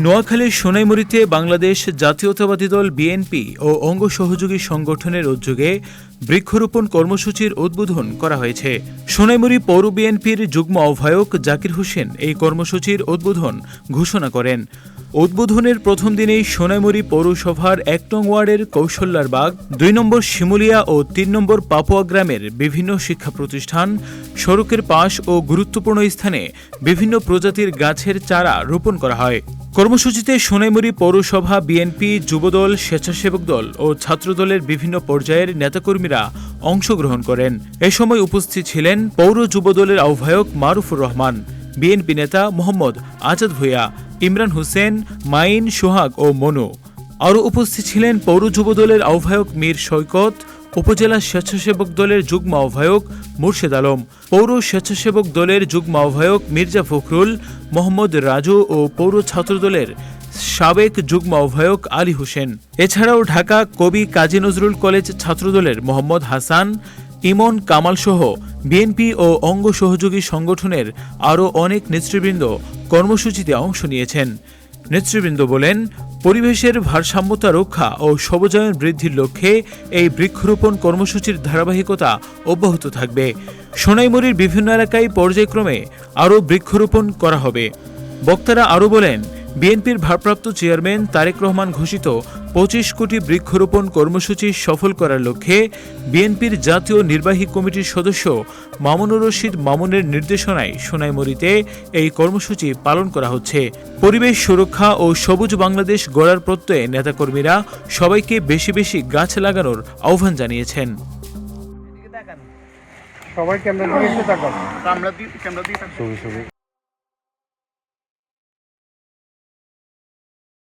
নোয়াখালীর সোনাইমুড়ীতে বাংলাদেশ জাতীয়তাবাদী দল বিএনপি ও অঙ্গ সহযোগী সংগঠনের উদ্যোগে বৃক্ষরোপণ কর্মসূচির উদ্বোধন করা হয়েছে। সোনাইমুড়ী পৌর বিএনপির যুগ্ম আহ্বায়ক জাকির হোসেন এই কর্মসূচির উদ্বোধন ঘোষণা করেন। উদ্বোধনের প্রথম দিনেই সোনাইমুড়ী পৌরসভার ১ নং ওয়ার্ডের কৌশল্যারবাগ, ২ নম্বর শিমুলিয়া ও ৩ নম্বর পাপুয়া গ্রামের বিভিন্ন শিক্ষা প্রতিষ্ঠান, সড়কের পাশ ও গুরুত্বপূর্ণ স্থানে বিভিন্ন প্রজাতির গাছের চারা রোপণ করা হয়। কর্মসূচিতে সোনাইমুড়ী পৌরসভা বিএনপি, যুবদল, স্বেচ্ছাসেবক দল ও ছাত্রদলের বিভিন্ন পর্যায়ের নেতাকর্মীরা অংশগ্রহণ করেন। এ সময় উপস্থিত ছিলেন পৌর যুবদলের আহ্বায়ক মারুফুর রহমান, বিএনপি নেতা মোহাম্মদ আজাদ ভূঁইয়া, ইমরান হোসেন, মাইন, সোহাগ ও মনু। আরও উপস্থিত ছিলেন পৌর যুবদলের আহ্বায়ক মীর সৈকত, উপজেলা স্বেচ্ছাসেবক দলের যুগ্ম আহ্বায়ক মুর্শেদ আলম, পৌর স্বেচ্ছাসেবক দলের যুগ্ম আহ্বায়ক মির্জা ফখরুল, মোহাম্মদ রাজু ও পৌর ছাত্রদলের সাবেক যুগ্ম আহ্বায়ক আলী হোসেন। এছাড়াও ঢাকা কবি কাজী নজরুল কলেজ ছাত্রদলের মোহাম্মদ হাসান, ইমন কামাল সহ বিএনপি ও অঙ্গ সহযোগী সংগঠনের আরও অনেক নেতৃবৃন্দ কর্মসূচিতে অংশ নিয়েছেন। নেতৃবৃন্দ বলেন, পরিবেশের ভারসাম্যতা রক্ষা ও সবুজায়ন বৃদ্ধির লক্ষ্যে এই বৃক্ষরোপণ কর্মসূচির ধারাবাহিকতা অব্যাহত থাকবে। সোনাইমুড়ীর বিভিন্ন এলাকায় পর্যায়ক্রমে আরও বৃক্ষরোপণ করা হবে। বক্তারা আরও বলেন, বিএনপির ভারপ্রাপ্ত চেয়ারম্যান তারেক রহমান ঘোষিত ২৫ কোটি বৃক্ষরোপণ কর্মসূচি সফল করার লক্ষ্যে বিএনপির জাতীয় নির্বাহী কমিটির সদস্য মামুনুর রশিদ মামুনের নির্দেশনায় সোনাইমুড়ীতে এই কর্মসূচি পালন করা হচ্ছে। পরিবেশ সুরক্ষা ও সবুজ বাংলাদেশ গড়ার প্রত্যয়ে নেতাকর্মীরা সবাইকে বেশি বেশি গাছ লাগানোর আহ্বান জানিয়েছেন। সবাই ক্যামেরা দিকে তাকান।